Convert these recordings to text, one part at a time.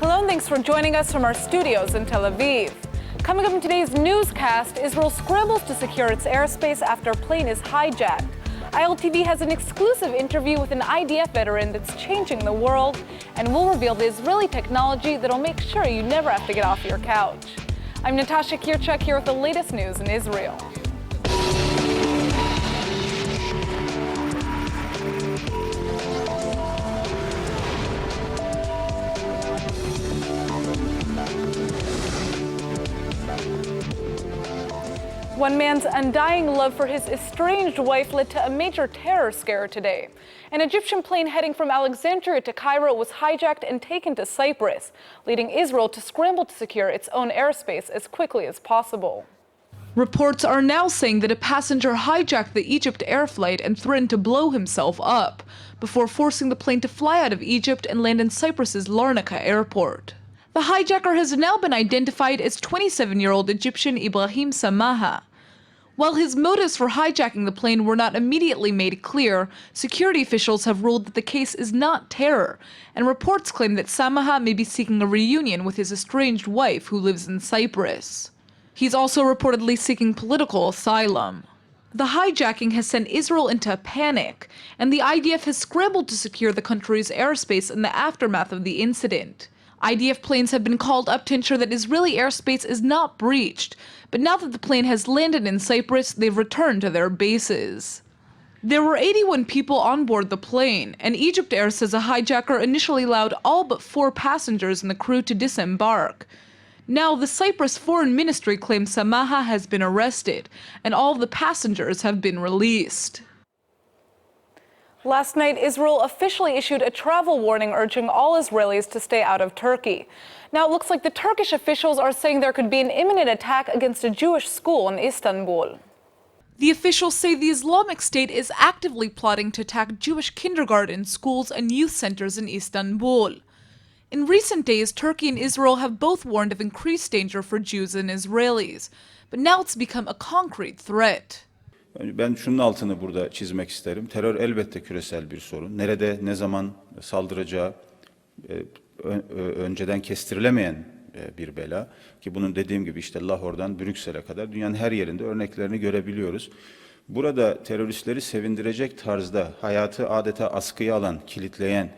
Hello and thanks for joining us from our studios in Tel Aviv. Coming up in today's newscast, Israel scrambles to secure its airspace after a plane is hijacked. ILTV has an exclusive interview with an IDF veteran that's changing the world, and we'll reveal the Israeli technology that'll make sure you never have to get off your couch. I'm Natasha Kirchuk here with the latest news in Israel. One man's undying love for his estranged wife led to a major terror scare today. An Egyptian plane heading from Alexandria to Cairo was hijacked and taken to Cyprus, leading Israel to scramble to secure its own airspace as quickly as possible. Reports are now saying that a passenger hijacked the EgyptAir flight and threatened to blow himself up before forcing the plane to fly out of Egypt and land in Cyprus's Larnaca airport. The hijacker has now been identified as 27-year-old Egyptian Ibrahim Samaha. While his motives for hijacking the plane were not immediately made clear, security officials have ruled that the case is not terror, and reports claim that Samaha may be seeking a reunion with his estranged wife who lives in Cyprus. He's also reportedly seeking political asylum. The hijacking has sent Israel into a panic, and the IDF has scrambled to secure the country's airspace in the aftermath of the incident. IDF planes have been called up to ensure that Israeli airspace is not breached, but now that the plane has landed in Cyprus, they've returned to their bases. There were 81 people on board the plane, and EgyptAir says a hijacker initially allowed all but 4 passengers and the crew to disembark. Now, the Cyprus Foreign Ministry claims Samaha has been arrested, and all of the passengers have been released. Last night, Israel officially issued a travel warning urging all Israelis to stay out of Turkey. Now, it looks like the Turkish officials are saying there could be an imminent attack against a Jewish school in Istanbul. The officials say the Islamic State is actively plotting to attack Jewish kindergartens, schools, and youth centers in Istanbul. In recent days, Turkey and Israel have both warned of increased danger for Jews and Israelis, but now it's become a concrete threat. Ben şunun altını burada çizmek isterim. Terör elbette küresel bir sorun. Nerede, ne zaman saldıracağı önceden kestirilemeyen bir bela. Ki bunun dediğim gibi işte Lahor'dan Brüksel'e kadar dünyanın her yerinde örneklerini görebiliyoruz. Burada teröristleri sevindirecek tarzda hayatı adeta askıya alan, kilitleyen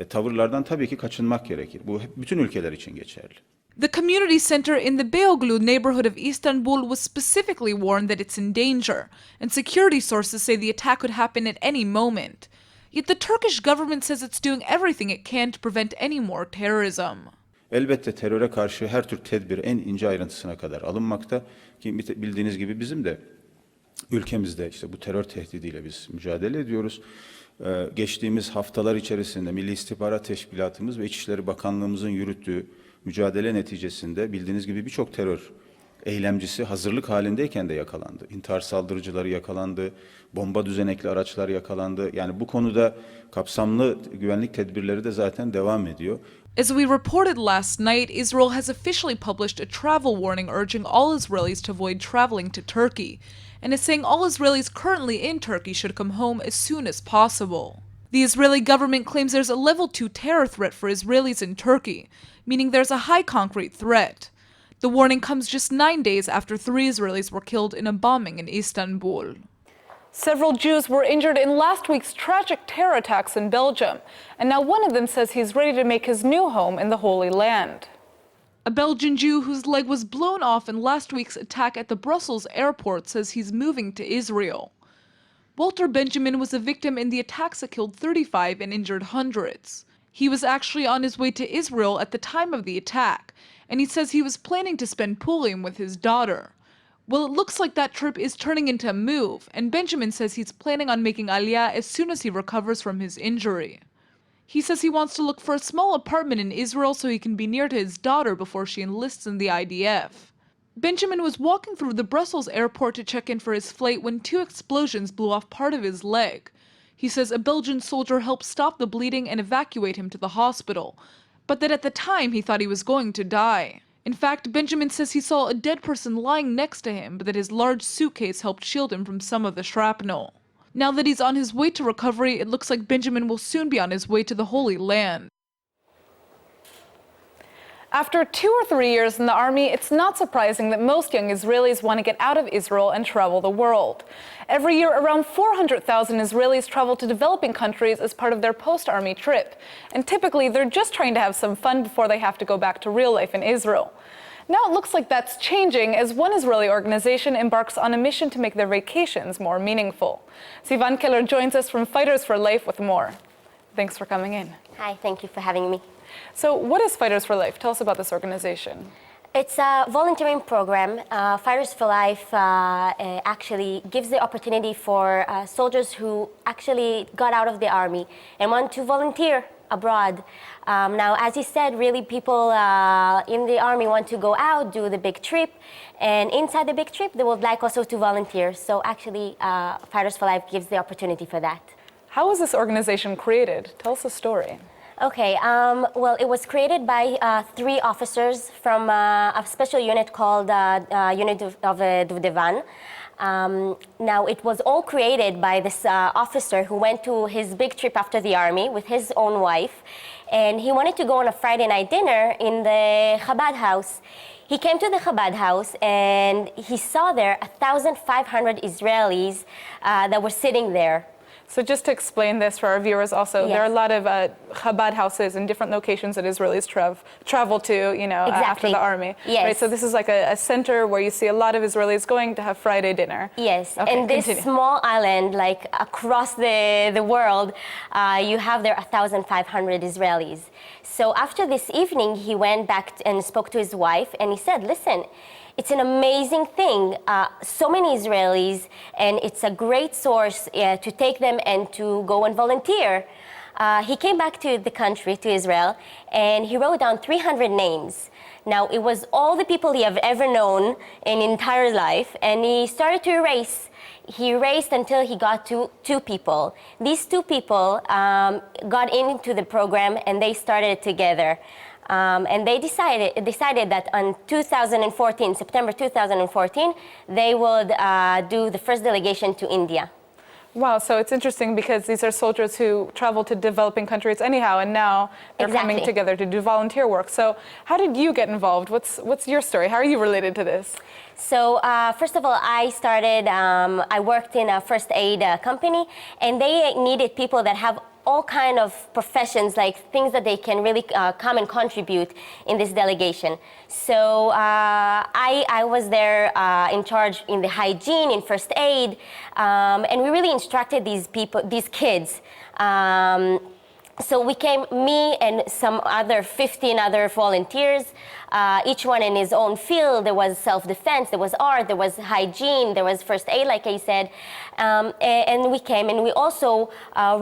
tavırlardan tabii ki kaçınmak gerekir. Bu bütün ülkeler için geçerli. The community center in the Beyoğlu neighborhood of Istanbul was specifically warned that it's in danger, and security sources say the attack could happen at any moment. Yet the Turkish government says it's doing everything it can to prevent any more terrorism. Elbette teröre karşı her tür tedbir en ince ayrıntısına kadar alınmakta ki bildiğiniz gibi bizim de ülkemizde işte bu terör tehdidiyle biz mücadele ediyoruz. Geçtiğimiz haftalar içerisinde Milli İstihbarat Teşkilatımız ve İçişleri Bakanlığımızın yürüttüğü mücadele neticesinde bildiğiniz gibi birçok terör eylemcisi hazırlık halindeyken de yakalandı. İntihar saldırıcıları yakalandı, bomba düzenekli araçlar yakalandı. Yani bu konuda kapsamlı güvenlik tedbirleri de zaten devam ediyor. As we reported last night, Israel has officially published a travel warning urging all Israelis to avoid traveling to Turkey, and is saying all Israelis currently in Turkey should come home as soon as possible. The Israeli government claims there's a level 2 terror threat for Israelis in Turkey, meaning there's a high concrete threat. The warning comes just 9 days after 3 Israelis were killed in a bombing in Istanbul. Several Jews were injured in last week's tragic terror attacks in Belgium, and now one of them says he's ready to make his new home in the Holy Land. A Belgian Jew whose leg was blown off in last week's attack at the Brussels airport says he's moving to Israel. Walter Benjamin was a victim in the attacks that killed 35 and injured hundreds. He was actually on his way to Israel at the time of the attack, and he says he was planning to spend Purim with his daughter. Well, it looks like that trip is turning into a move, and Benjamin says he's planning on making Aliyah as soon as he recovers from his injury. He says he wants to look for a small apartment in Israel so he can be near to his daughter before she enlists in the IDF. Benjamin was walking through the Brussels airport to check in for his flight when 2 explosions blew off part of his leg. He says a Belgian soldier helped stop the bleeding and evacuate him to the hospital, but that at the time he thought he was going to die. In fact, Benjamin says he saw a dead person lying next to him, but that his large suitcase helped shield him from some of the shrapnel. Now that he's on his way to recovery, it looks like Benjamin will soon be on his way to the Holy Land. After 2 or 3 years in the army, it's not surprising that most young Israelis want to get out of Israel and travel the world. Every year, around 400,000 Israelis travel to developing countries as part of their post-army trip. And typically, they're just trying to have some fun before they have to go back to real life in Israel. Now it looks like that's changing as one Israeli organization embarks on a mission to make their vacations more meaningful. Sivan Keller joins us from Fighters for Life with more. Thanks for coming in. Hi, thank you for having me. So what is Fighters for Life? Tell us about this organization. It's a volunteering program. Fighters for Life actually gives the opportunity for soldiers who actually got out of the army and want to volunteer abroad. Now, as you said, really people in the army want to go out, do the big trip, and inside the big trip, they would like also to volunteer. So actually, Fighters for Life gives the opportunity for that. How was this organization created? Tell us the story. Okay, well, it was created by 3 officers from a special unit called Unit of Duvdevan. Now, it was all created by this officer who went to his big trip after the army with his own wife, and he wanted to go on a Friday night dinner in the Chabad house. He came to the Chabad house and he saw there 1,500 Israelis that were sitting there. So just to explain this for our viewers also, Yes. there are a lot of Chabad houses in different locations that Israelis travel to, after the army. Yes. Right? So this is like a center where you see a lot of Israelis going to have Friday dinner. Yes, Okay, and this continue. small island, like across the world, you have there 1,500 Israelis. So after this evening, he went back and spoke to his wife, and he said, listen, it's an amazing thing, so many Israelis, and it's a great source to take them and to go and volunteer. He came back to the country, to Israel, and he wrote down 300 names. Now, it was all the people he have ever known in entire life, and he started to erase. He erased until he got to 2 people. These 2 people got into the program, and they started together. And they decided that on 2014, September 2014, they would do the first delegation to India. Wow, so it's interesting because these are soldiers who travel to developing countries anyhow, and now they're coming Exactly. together to do volunteer work. So how did you get involved? What's your story? How are you related to this? So first of all, I worked in a first aid company, and they needed people that have all kind of professions, like things that they can really come and contribute in this delegation. So I was there in charge in the hygiene, in first aid, and we really instructed these kids. So we came, me and some other 15 other volunteers, each one in his own field. There was self-defense, there was art, there was hygiene, there was first aid, like I said. And we came, and we also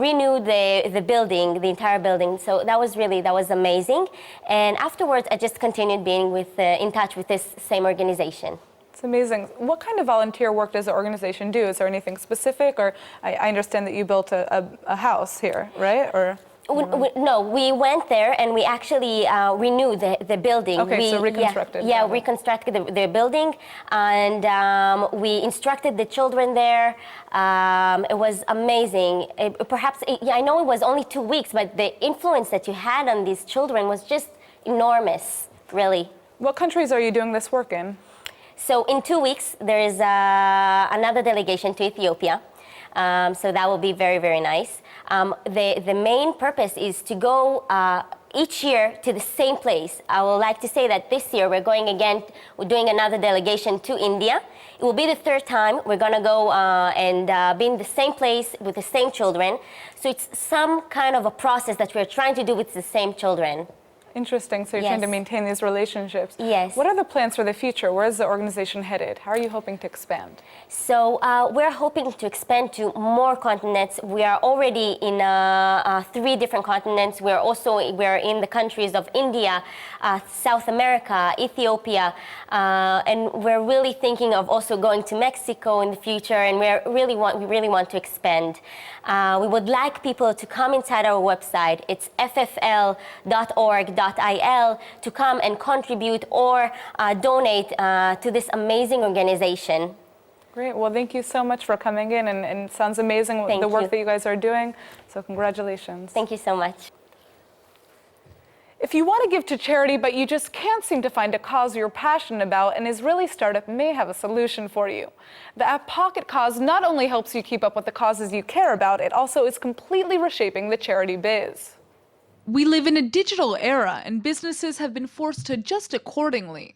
renewed the building, the entire building. So that was amazing. And afterwards, I just continued being in touch with this same organization. It's amazing. What kind of volunteer work does the organization do? Is there anything specific? Or I understand that you built a house here, right? Or No, we went there and we actually renewed the building. Okay, so reconstructed. Yeah, reconstructed the building, and we instructed the children there. It was amazing. I know it was only 2 weeks, but the influence that you had on these children was just enormous, really. what countries are you doing this work in? So in 2 weeks, there is another delegation to Ethiopia. So that will be very, very nice. The main purpose is to go each year to the same place. I would like to say that this year we're doing another delegation to India. It will be the 3rd time we're going to go and be in the same place with the same children. So it's some kind of a process that we're trying to do with the same children. Interesting. So you're trying to maintain these relationships. Yes. What are the plans for the future? Where is the organization headed? How are you hoping to expand? So we're hoping to expand to more continents. We are already in 3 different continents. We're in the countries of India, South America, Ethiopia, and we're really thinking of also going to Mexico in the future. And we really want to expand. We would like people to come inside our website. It's ffl.org.il to come and contribute or donate to this amazing organization. Great. Well, thank you so much for coming in, and it sounds amazing the work that you guys are doing. So congratulations. Thank you so much. If you want to give to charity, but you just can't seem to find a cause you're passionate about, an Israeli startup may have a solution for you. The app Pocket Cause not only helps you keep up with the causes you care about, it also is completely reshaping the charity biz. We live in a digital era, and businesses have been forced to adjust accordingly.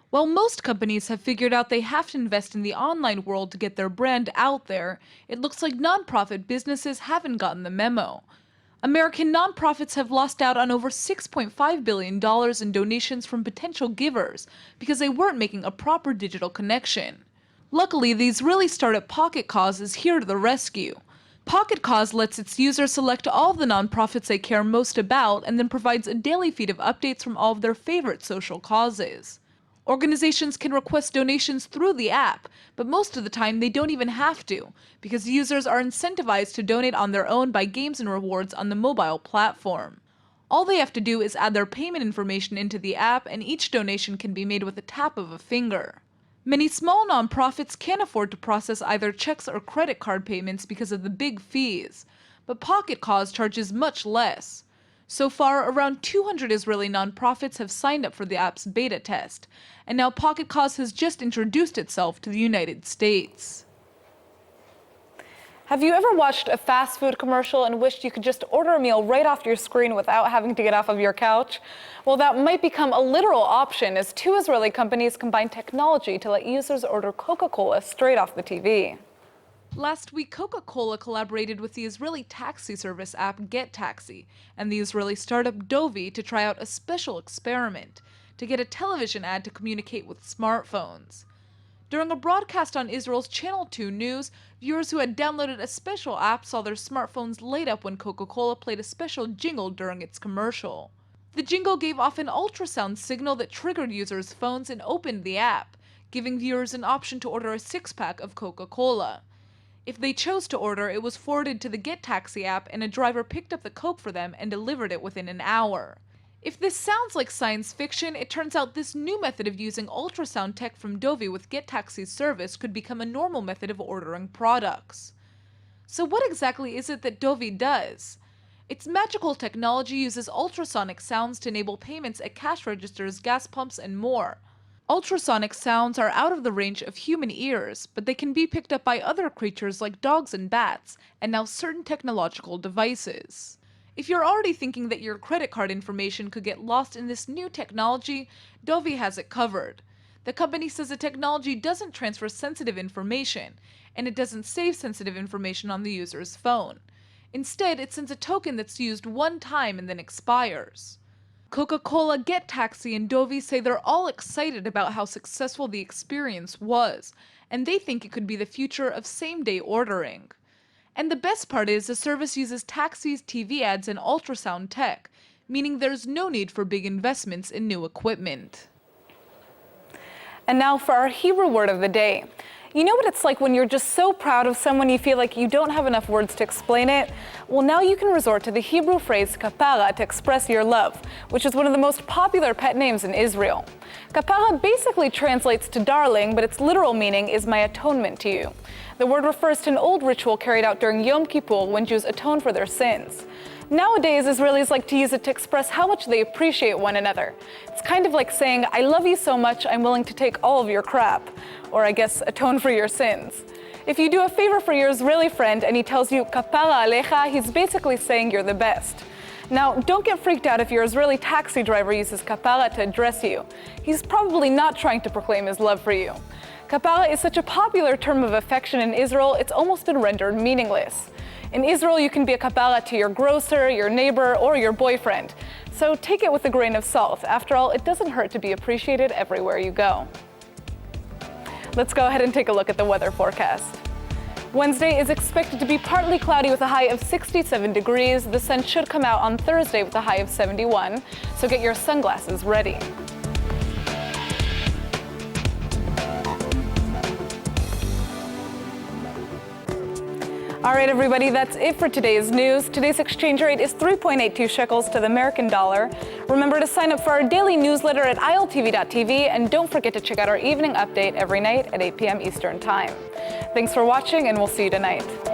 While most companies have figured out they have to invest in the online world to get their brand out there, it looks like nonprofit businesses haven't gotten the memo. American nonprofits have lost out on over $6.5 billion in donations from potential givers because they weren't making a proper digital connection. Luckily, the Israeli startup Pocket Cause is here to the rescue. Pocket Cause lets its users select all of the nonprofits they care most about and then provides a daily feed of updates from all of their favorite social causes. Organizations can request donations through the app, but most of the time they don't even have to, because users are incentivized to donate on their own by games and rewards on the mobile platform. All they have to do is add their payment information into the app, and each donation can be made with a tap of a finger. Many small nonprofits can't afford to process either checks or credit card payments because of the big fees, but Pocket Cause charges much less. So far, around 200 Israeli nonprofits have signed up for the app's beta test, and now Pocket Cause has just introduced itself to the United States. Have you ever watched a fast food commercial and wished you could just order a meal right off your screen without having to get off of your couch? Well, that might become a literal option as two Israeli companies combine technology to let users order Coca-Cola straight off the TV. Last week, Coca-Cola collaborated with the Israeli taxi service app GetTaxi and the Israeli startup Dovi to try out a special experiment to get a television ad to communicate with smartphones. During a broadcast on Israel's Channel 2 News, viewers who had downloaded a special app saw their smartphones light up when Coca-Cola played a special jingle during its commercial. The jingle gave off an ultrasound signal that triggered users' phones and opened the app, giving viewers an option to order a six-pack of Coca-Cola. If they chose to order, it was forwarded to the GetTaxi app and a driver picked up the Coke for them and delivered it within an hour. If this sounds like science fiction, it turns out this new method of using ultrasound tech from Dovi with GetTaxi's service could become a normal method of ordering products. So what exactly is it that Dovi does? Its magical technology uses ultrasonic sounds to enable payments at cash registers, gas pumps, and more. Ultrasonic sounds are out of the range of human ears, but they can be picked up by other creatures like dogs and bats, and now certain technological devices. If you're already thinking that your credit card information could get lost in this new technology, Dovi has it covered. The company says the technology doesn't transfer sensitive information, and it doesn't save sensitive information on the user's phone. Instead, it sends a token that's used one time and then expires. Coca-Cola, GetTaxi, and Dovi say they're all excited about how successful the experience was, and they think it could be the future of same-day ordering. And the best part is the service uses taxis, TV ads, and ultrasound tech, meaning there's no need for big investments in new equipment. And now for our Hebrew word of the day. You know what it's like when you're just so proud of someone you feel like you don't have enough words to explain it? Well, now you can resort to the Hebrew phrase kapara to express your love, which is one of the most popular pet names in Israel. Kapara basically translates to darling, but its literal meaning is my atonement to you. The word refers to an old ritual carried out during Yom Kippur when Jews atone for their sins. Nowadays, Israelis like to use it to express how much they appreciate one another. It's kind of like saying, I love you so much, I'm willing to take all of your crap. Or I guess, atone for your sins. If you do a favor for your Israeli friend and he tells you, kapara alecha, he's basically saying you're the best. Now, don't get freaked out if your Israeli taxi driver uses kapara to address you. He's probably not trying to proclaim his love for you. Kapara is such a popular term of affection in Israel, it's almost been rendered meaningless. In Israel, you can be a kapara to your grocer, your neighbor, or your boyfriend. So take it with a grain of salt. After all, it doesn't hurt to be appreciated everywhere you go. Let's go ahead and take a look at the weather forecast. Wednesday is expected to be partly cloudy with a high of 67 degrees. The sun should come out on Thursday with a high of 71, so get your sunglasses ready. All right, everybody, that's it for today's news. Today's exchange rate is 3.82 shekels to the American dollar. Remember to sign up for our daily newsletter at ILTV.tv, and don't forget to check out our evening update every night at 8 p.m. Eastern Time. Thanks for watching, and we'll see you tonight.